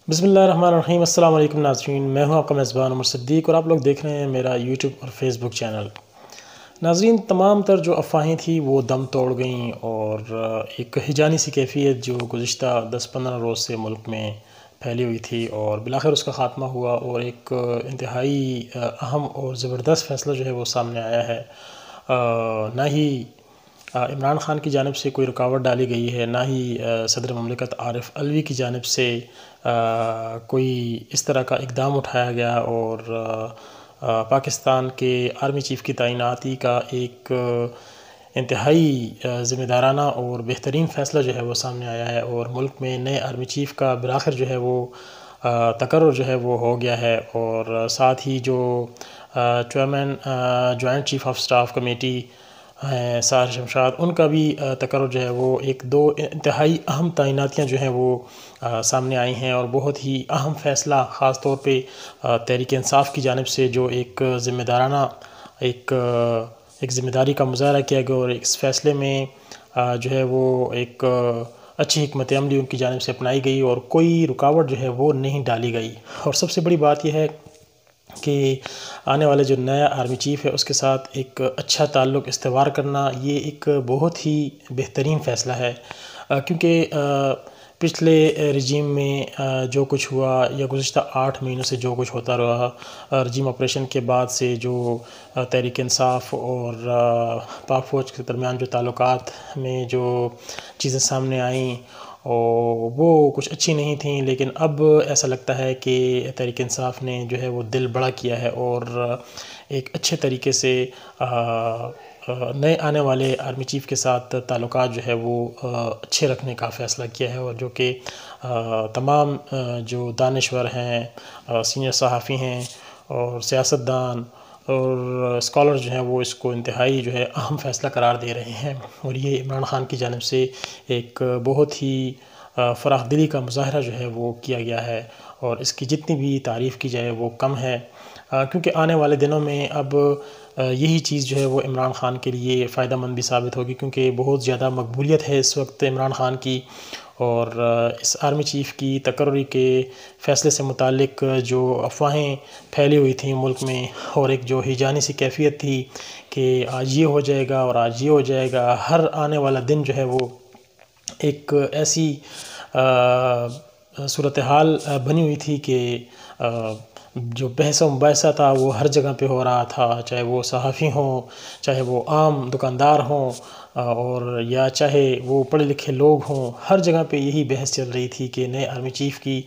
بسم اللہ الرحمن الرحیم۔ السلام علیکم ناظرین، میں ہوں آپ کا میزبان عمر صدیق اور آپ لوگ دیکھ رہے ہیں میرا یوٹیوب اور فیس بک چینل۔ ناظرین، تمام تر جو افواہیں تھیں وہ دم توڑ گئیں اور ایک ہیجانی سی کیفیت جو گزشتہ 10-15 روز سے ملک میں پھیلی ہوئی تھی اور بالآخر اس کا خاتمہ ہوا اور ایک انتہائی اہم اور زبردست فیصلہ جو ہے وہ سامنے آیا ہے۔ نہ ہی عمران خان کی جانب سے کوئی رکاوٹ ڈالی گئی ہے، نہ ہی صدر مملکت عارف علوی کی جانب سے کوئی اس طرح کا اقدام اٹھایا گیا اور پاکستان کے آرمی چیف کی تعیناتی کا ایک انتہائی ذمہ دارانہ اور بہترین فیصلہ جو ہے وہ سامنے آیا ہے اور ملک میں نئے آرمی چیف کا بالآخر جو ہے وہ تقرر جو ہے وہ ہو گیا ہے۔ اور ساتھ ہی جو chairman joint chief of staff committee ہیں سار شمشاد، ان کا بھی تقرر جو ہے وہ ایک دو انتہائی اہم تعیناتیاں جو ہیں وہ سامنے آئی ہیں اور بہت ہی اہم فیصلہ، خاص طور پہ تحریک انصاف کی جانب سے جو ایک ذمہ دارانہ ایک ذمہ داری کا مظاہرہ کیا گیا اور اس فیصلے میں جو ہے وہ ایک اچھی حکمت عملی ان کی جانب سے اپنائی گئی اور کوئی رکاوٹ جو ہے وہ نہیں ڈالی گئی۔ اور سب سے بڑی بات یہ ہے کہ آنے والے جو نیا آرمی چیف ہے اس کے ساتھ ایک اچھا تعلق استوار کرنا یہ ایک بہت ہی بہترین فیصلہ ہے، کیونکہ پچھلے رجیم میں جو کچھ ہوا یا گزشتہ 8 مہینوں سے جو کچھ ہوتا رہا، رجیم آپریشن کے بعد سے جو تحریک انصاف اور پاک فوج کے درمیان جو تعلقات میں جو چیزیں سامنے آئیں وہ کچھ اچھی نہیں تھیں، لیکن اب ایسا لگتا ہے کہ تحریک انصاف نے جو ہے وہ دل بڑا کیا ہے اور ایک اچھے طریقے سے نئے آنے والے آرمی چیف کے ساتھ تعلقات جو ہے وہ اچھے رکھنے کا فیصلہ کیا ہے، اور جو کہ تمام جو دانشور ہیں، سینئر صحافی ہیں اور سیاستدان اور اسکالر جو ہیں وہ اس کو انتہائی جو ہے اہم فیصلہ قرار دے رہے ہیں۔ اور یہ عمران خان کی جانب سے ایک بہت ہی فراخ دلی کا مظاہرہ جو ہے وہ کیا گیا ہے اور اس کی جتنی بھی تعریف کی جائے وہ کم ہے، کیونکہ آنے والے دنوں میں اب یہی چیز جو ہے وہ عمران خان کے لیے فائدہ مند بھی ثابت ہوگی، کیونکہ بہت زیادہ مقبولیت ہے اس وقت عمران خان کی۔ اور اس آرمی چیف کی تقرری کے فیصلے سے متعلق جو افواہیں پھیلی ہوئی تھیں ملک میں اور ایک جو ہیجانی سی کیفیت تھی کہ آج یہ ہو جائے گا اور آج یہ ہو جائے گا، ہر آنے والا دن جو ہے وہ ایک ایسی صورتحال بنی ہوئی تھی کہ جو بحث و مباحثہ تھا وہ ہر جگہ پہ ہو رہا تھا، چاہے وہ صحافی ہوں، چاہے وہ عام دکاندار ہوں اور یا چاہے وہ پڑھے لکھے لوگ ہوں، ہر جگہ پہ یہی بحث چل رہی تھی کہ نئے آرمی چیف کی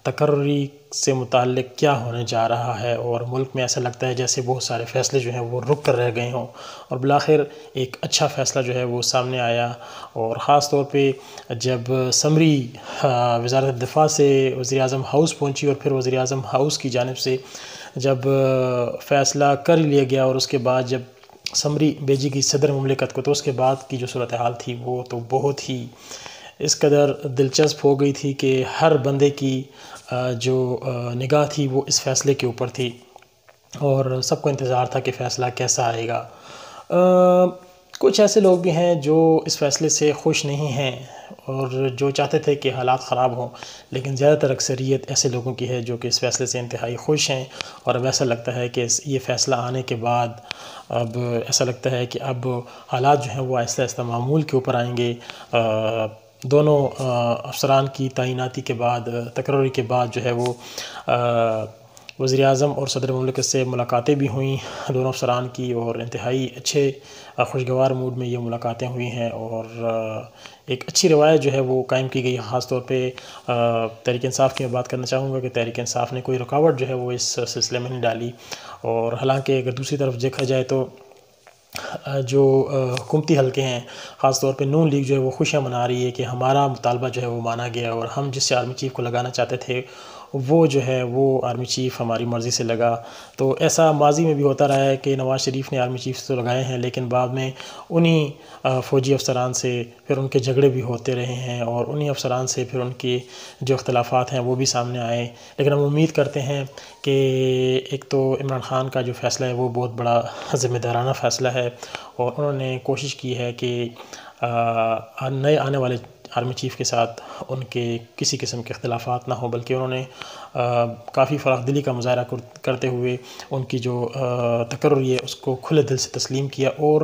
تقرری سے متعلق کیا ہونے جا رہا ہے۔ اور ملک میں ایسا لگتا ہے جیسے بہت سارے فیصلے جو ہیں وہ رک کر رہ گئے ہوں اور بالآخر ایک اچھا فیصلہ جو ہے وہ سامنے آیا۔ اور خاص طور پہ جب سمری وزارت دفاع سے وزیر اعظم ہاؤس پہنچی اور پھر وزیر اعظم ہاؤس کی جانب سے جب فیصلہ کر لیا گیا اور اس کے بعد جب سمری بھیجی گئی صدر مملکت کو، تو اس کے بعد کی جو صورتحال تھی وہ تو بہت ہی اس قدر دلچسپ ہو گئی تھی کہ ہر بندے کی جو نگاہ تھی وہ اس فیصلے کے اوپر تھی اور سب کو انتظار تھا کہ فیصلہ کیسا آئے گا۔ کچھ ایسے لوگ بھی ہیں جو اس فیصلے سے خوش نہیں ہیں اور جو چاہتے تھے کہ حالات خراب ہوں، لیکن زیادہ تر اکثریت ایسے لوگوں کی ہے جو کہ اس فیصلے سے انتہائی خوش ہیں۔ اور اب ایسا لگتا ہے کہ یہ فیصلہ آنے کے بعد اب ایسا لگتا ہے کہ اب حالات جو ہیں وہ آہستہ آہستہ معمول کے اوپر آئیں گے۔ دونوں افسران کی تعیناتی کے بعد، تقرری کے بعد جو ہے وہ وزیر اعظم اور صدر مملکت سے ملاقاتیں بھی ہوئیں دونوں افسران کی، اور انتہائی اچھے خوشگوار موڈ میں یہ ملاقاتیں ہوئی ہیں اور ایک اچھی روایت جو ہے وہ قائم کی گئی۔ خاص طور پہ تحریک انصاف کی میں بات کرنا چاہوں گا کہ تحریک انصاف نے کوئی رکاوٹ جو ہے وہ اس سلسلے میں نہیں ڈالی، اور حالانکہ اگر دوسری طرف دیکھا جائے تو جو حکومتی حلقے ہیں، خاص طور پہ نون لیگ جو ہے وہ خوشیاں منا رہی ہے کہ ہمارا مطالبہ جو ہے وہ مانا گیا اور ہم جس آرمی چیف کو لگانا چاہتے تھے وہ جو ہے وہ آرمی چیف ہماری مرضی سے لگا۔ تو ایسا ماضی میں بھی ہوتا رہا ہے کہ نواز شریف نے آرمی چیف تو لگائے ہیں، لیکن بعد میں انہی فوجی افسران سے پھر ان کے جھگڑے بھی ہوتے رہے ہیں اور انہی افسران سے پھر ان کے جو اختلافات ہیں وہ بھی سامنے آئے۔ لیکن ہم امید کرتے ہیں کہ ایک تو عمران خان کا جو فیصلہ ہے وہ بہت بڑا ذمہ دارانہ فیصلہ ہے اور انہوں نے کوشش کی ہے کہ نئے آنے والے آرمی چیف کے ساتھ ان کے کسی قسم کے اختلافات نہ ہوں، بلکہ انہوں نے کافی فراخ دلی کا مظاہرہ کرتے ہوئے ان کی جو تقرری ہے اس کو کھلے دل سے تسلیم کیا، اور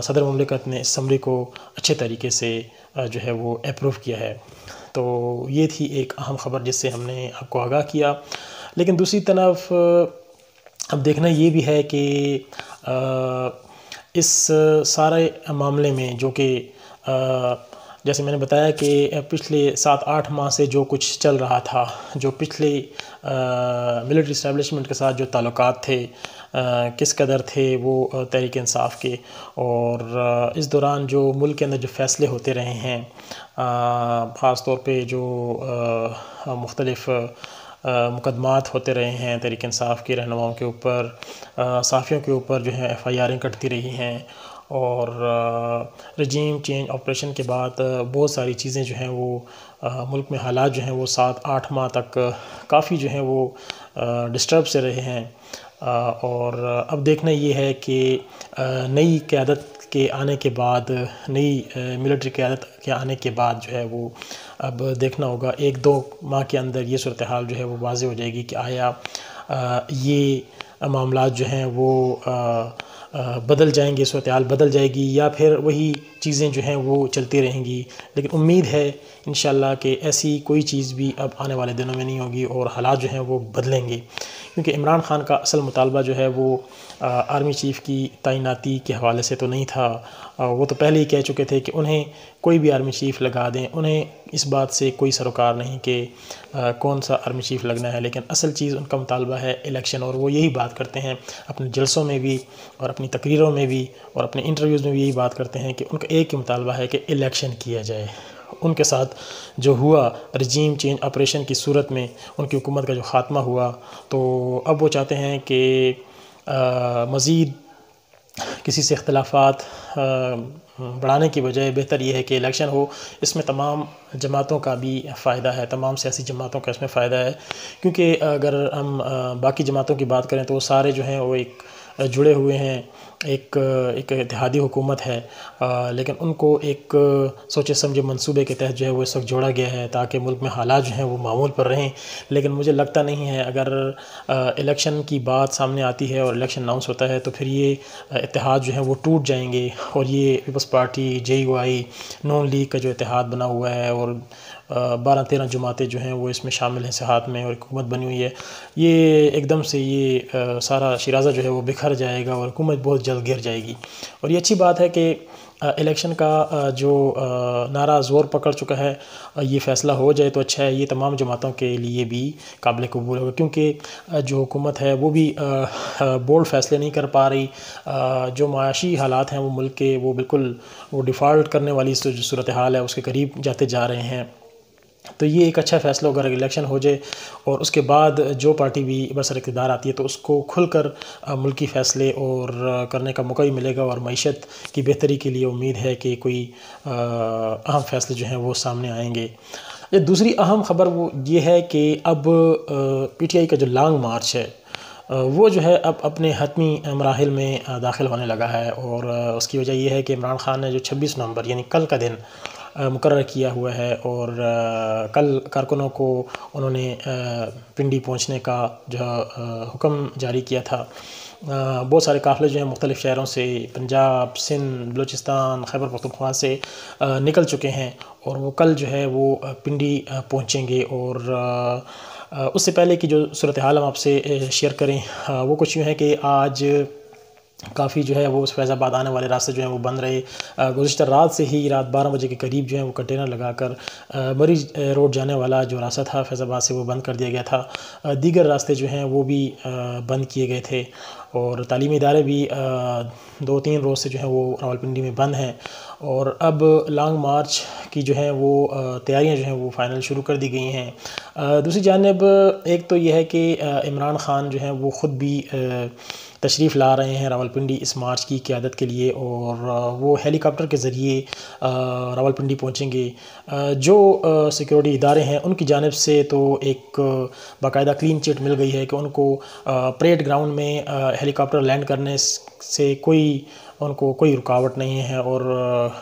صدر مملکت نے اس سمری کو اچھے طریقے سے جو ہے وہ اپروو کیا ہے۔ تو یہ تھی ایک اہم خبر جس سے ہم نے آپ کو آگاہ کیا۔ لیکن دوسری طرف اب دیکھنا یہ بھی ہے کہ اس سارے معاملے میں جو کہ جیسے میں نے بتایا کہ پچھلے 7-8 ماہ سے جو کچھ چل رہا تھا، جو پچھلے ملٹری اسٹیبلشمنٹ کے ساتھ جو تعلقات تھے کس قدر تھے وہ تحریک انصاف کے، اور اس دوران جو ملک کے اندر جو فیصلے ہوتے رہے ہیں، خاص طور پہ جو مختلف مقدمات ہوتے رہے ہیں تحریک انصاف کے رہنماؤں کے اوپر، صحافیوں کے اوپر جو ہے FIR کٹتی رہی ہیں، اور رجیم چینج آپریشن کے بعد بہت ساری چیزیں جو ہیں وہ ملک میں حالات جو ہیں وہ 7-8 ماہ تک کافی جو ہیں وہ ڈسٹرب سے رہے ہیں، اور اب دیکھنا یہ ہے کہ نئی قیادت کے آنے کے بعد، نئی ملٹری قیادت کے آنے کے بعد جو ہے وہ اب دیکھنا ہوگا 1-2 ماہ کے اندر یہ صورتحال جو ہے وہ واضح ہو جائے گی کہ آیا یہ معاملات جو ہیں وہ بدل جائیں گے، صورتحال بدل جائے گی، یا پھر وہی چیزیں جو ہیں وہ چلتی رہیں گی۔ لیکن امید ہے انشاءاللہ کہ ایسی کوئی چیز بھی اب آنے والے دنوں میں نہیں ہوگی اور حالات جو ہیں وہ بدلیں گے، کیونکہ عمران خان کا اصل مطالبہ جو ہے وہ آرمی چیف کی تعیناتی کے حوالے سے تو نہیں تھا۔ وہ تو پہلے ہی کہہ چکے تھے کہ انہیں کوئی بھی آرمی چیف لگا دیں، انہیں اس بات سے کوئی سروکار نہیں کہ کون سا آرمی چیف لگنا ہے، لیکن اصل چیز ان کا مطالبہ ہے الیکشن، اور وہ یہی بات کرتے ہیں اپنے جلسوں میں بھی اور اپنی تقریروں میں بھی اور اپنے انٹرویوز میں بھی یہی بات کرتے ہیں کہ ان کا ایک ہی مطالبہ ہے کہ الیکشن کیا جائے۔ ان کے ساتھ جو ہوا رجیم چینج آپریشن کی صورت میں، ان کی حکومت کا جو خاتمہ ہوا، تو اب وہ چاہتے ہیں کہ مزید کسی سے اختلافات بڑھانے کی بجائے بہتر یہ ہے کہ الیکشن ہو۔ اس میں تمام جماعتوں کا بھی فائدہ ہے، تمام سیاسی جماعتوں کا اس میں فائدہ ہے، کیونکہ اگر ہم باقی جماعتوں کی بات کریں تو وہ سارے جو ہیں وہ ایک جڑے ہوئے ہیں، ایک اتحادی حکومت ہے، لیکن ان کو ایک سوچے سمجھے منصوبے کے تحت جو ہے وہ اس وقت جوڑا گیا ہے تاکہ ملک میں حالات جو ہیں وہ معمول پر رہیں۔ لیکن مجھے لگتا نہیں ہے اگر الیکشن کی بات سامنے آتی ہے اور الیکشن اناؤنس ہوتا ہے تو پھر یہ اتحاد جو ہیں وہ ٹوٹ جائیں گے، اور یہ پیپلز پارٹی، JUI، نون لیگ کا جو اتحاد بنا ہوا ہے، اور 12-13 جماعتیں جو ہیں وہ اس میں شامل ہیں سیاحت میں، اور حکومت بنی ہوئی ہے، یہ ایک دم سے یہ سارا شیرازہ جو ہے وہ بکھر جائے گا اور حکومت بہت جلد گر جائے گی۔ اور یہ اچھی بات ہے کہ الیکشن کا جو نعرہ زور پکڑ چکا ہے، یہ فیصلہ ہو جائے تو اچھا ہے، یہ تمام جماعتوں کے لیے بھی قابل قبول ہوگا، کیونکہ جو حکومت ہے وہ بھی بولڈ فیصلے نہیں کر پا رہی، جو معاشی حالات ہیں وہ ملک کے وہ بالکل وہ ڈیفالٹ کرنے والی جو صورتحال ہے اس کے قریب جاتے جا رہے ہیں۔ تو یہ ایک اچھا فیصلہ ہوگا اگر الیکشن ہو جائے، اور اس کے بعد جو پارٹی بھی برسر اقتدار آتی ہے تو اس کو کھل کر ملکی فیصلے اور کرنے کا موقع بھی ملے گا، اور معیشت کی بہتری کے لیے امید ہے کہ کوئی اہم فیصلے جو ہیں وہ سامنے آئیں گے۔ دوسری اہم خبر وہ یہ ہے کہ اب PTI کا جو لانگ مارچ ہے وہ جو ہے اب اپنے حتمی مراحل میں داخل ہونے لگا ہے، اور اس کی وجہ یہ ہے کہ عمران خان نے جو 26 نومبر یعنی کل کا دن مقرر کیا ہوا ہے، اور کل کارکنوں کو انہوں نے پنڈی پہنچنے کا جو حکم جاری کیا تھا۔ بہت سارے قافلے جو ہیں مختلف شہروں سے، پنجاب، سندھ، بلوچستان، خیبر پختونخوا سے نکل چکے ہیں، اور وہ کل جو ہے وہ پنڈی پہنچیں گے۔ اور اس سے پہلے کی جو صورتحال ہم آپ سے شیئر کریں وہ کچھ یوں ہے کہ آج کافی جو ہے وہ فیض آباد آنے والے راستے جو ہیں وہ بند رہے۔ گزشتہ رات سے ہی رات 12 بجے کے قریب جو ہے وہ کنٹینر لگا کر مریض روڈ جانے والا جو راستہ تھا فیض آباد سے وہ بند کر دیا گیا تھا۔ دیگر راستے جو ہیں وہ بھی بند کیے گئے تھے، اور تعلیمی ادارے بھی 2-3 روز سے جو ہیں وہ راولپنڈی میں بند ہیں۔ اور اب لانگ مارچ کی جو ہیں وہ تیاریاں جو ہیں وہ فائنل شروع کر دی گئی ہیں۔ دوسری جانب ایک تو یہ ہے کہ عمران خان جو ہیں وہ خود بھی تشریف لا رہے ہیں راولپنڈی اس مارچ کی قیادت کے لیے، اور وہ ہیلی کاپٹر کے ذریعے راولپنڈی پہنچیں گے۔ جو سیکیورٹی ادارے ہیں ان کی جانب سے تو ایک باقاعدہ کلین چٹ مل گئی ہے کہ ان کو پریڈ گراؤنڈ میں ہیلی کاپٹر لینڈ کرنے سے ان کو کوئی رکاوٹ نہیں ہے اور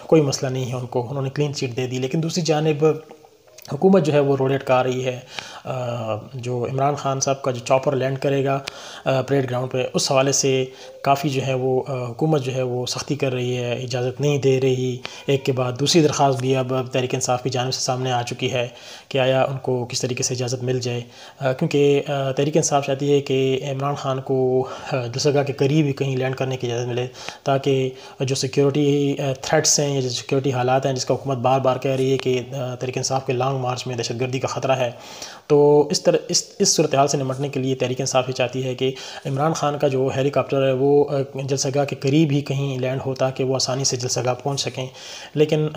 کوئی مسئلہ نہیں ہے، انہوں نے کلین چٹ دے دی۔ لیکن دوسری جانب حکومت جو ہے وہ رول اٹکا رہی ہے، جو عمران خان صاحب کا جو چاپر لینڈ کرے گا پریڈ گراؤنڈ پہ، اس حوالے سے کافی جو ہے وہ حکومت جو ہے وہ سختی کر رہی ہے، اجازت نہیں دے رہی۔ ایک کے بعد دوسری درخواست بھی اب تحریک انصاف کی جانب سے سامنے آ چکی ہے کہ آیا ان کو کس طریقے سے اجازت مل جائے، کیونکہ تحریک انصاف چاہتی ہے کہ عمران خان کو جلسہ کے قریب ہی کہیں لینڈ کرنے کی اجازت ملے، تاکہ جو سیکیورٹی تھریٹس ہیں یا جو سیکیورٹی حالات ہیں جس کا حکومت بار بار کہہ رہی ہے کہ تحریک انصاف کے لانگ مارچ میں دہشت گردی کا خطرہ ہے، تو اس صورتحال سے نمٹنے کے لیے تحریک انصاف یہ چاہتی ہے کہ عمران خان کا جو ہیلی کاپٹر ہے وہ جلسہ گاہ کے قریب ہی کہیں لینڈ ہو تاکہ وہ آسانی سے جلسہ گاہ پہنچ سکیں۔ لیکن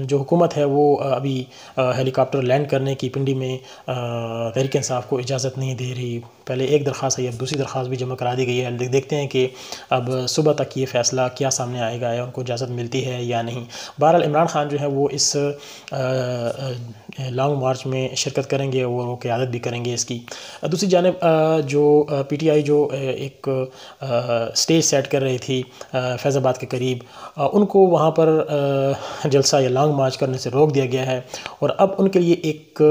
جو حکومت ہے وہ ابھی ہیلی کاپٹر لینڈ کرنے کی پنڈی میں تحریک انصاف کو اجازت نہیں دے رہی۔ پہلے ایک درخواست ہے، اب دوسری درخواست بھی جمع کرا دی گئی ہے۔ دیکھتے ہیں کہ اب صبح تک یہ فیصلہ کیا سامنے آئے گا، یا ان کو اجازت ملتی ہے یا نہیں۔ بہرحال عمران خان جو ہے وہ اس لانگ مارچ میں شرکت کریں گے اور وہ قیادت بھی کریں گے اس کی۔ دوسری جانب جو پی ٹی آئی جو ایک سٹیج سیٹ کر رہی تھی فیض آباد کے قریب، ان کو وہاں پر جلسہ یا لانگ مارچ کرنے سے روک دیا گیا ہے، اور اب ان کے لیے ایک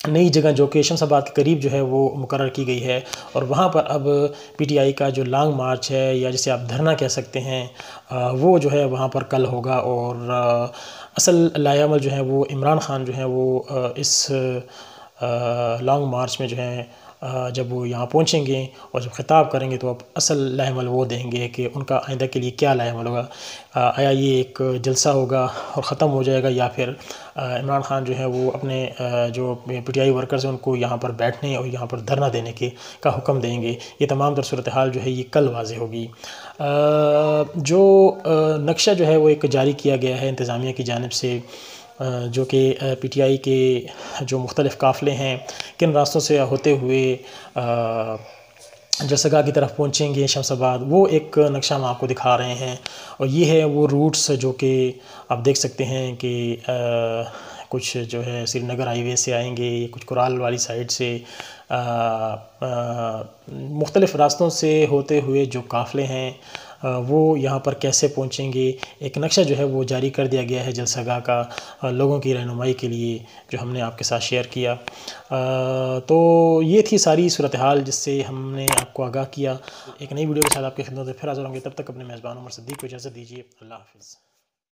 نئی جگہ جو کہ شمس آباد کے قریب جو ہے وہ مقرر کی گئی ہے، اور وہاں پر اب پی ٹی آئی کا جو لانگ مارچ ہے یا جسے آپ دھرنا کہہ سکتے ہیں وہ جو ہے وہاں پر کل ہوگا، اور اصل لائحہ عمل جو ہے وہ عمران خان جو ہے وہ اس لانگ مارچ میں جو ہے جب وہ یہاں پہنچیں گے اور جب خطاب کریں گے تو اب اصل لائحہ عمل وہ دیں گے کہ ان کا آئندہ کے لیے کیا لائحہ عمل ہوگا۔ آیا یہ ایک جلسہ ہوگا اور ختم ہو جائے گا، یا پھر عمران خان جو ہے وہ اپنے جو پی ٹی آئی ورکرز ہیں ان کو یہاں پر بیٹھنے اور یہاں پر دھرنا دینے کا حکم دیں گے۔ یہ تمام تر صورتحال جو ہے یہ کل واضح ہوگی۔ جو نقشہ جو ہے وہ ایک جاری کیا گیا ہے انتظامیہ کی جانب سے، جو کہ پی ٹی آئی کے جو مختلف قافلے ہیں کن راستوں سے ہوتے ہوئے جلسہ گاہ کی طرف پہنچیں گے شمس آباد، وہ ایک نقشہ ہم آپ کو دکھا رہے ہیں، اور یہ ہے وہ روٹس جو کہ آپ دیکھ سکتے ہیں کہ کچھ جو ہے سری نگر ہائی وے سے آئیں گے، کچھ کرال والی سائڈ سے، مختلف راستوں سے ہوتے ہوئے جو قافلے ہیں وہ یہاں پر کیسے پہنچیں گے۔ ایک نقشہ جو ہے وہ جاری کر دیا گیا ہے جلسہ گاہ کا لوگوں کی رہنمائی کے لیے، جو ہم نے آپ کے ساتھ شیئر کیا۔ تو یہ تھی ساری صورتحال جس سے ہم نے آپ کو آگاہ کیا۔ ایک نئی ویڈیو کے ساتھ آپ کی خدمت میں پھر حاضر ہوں گے، تب تک اپنے میزبان عمر صدیق کو اجازت دیجیے۔ اللہ حافظ۔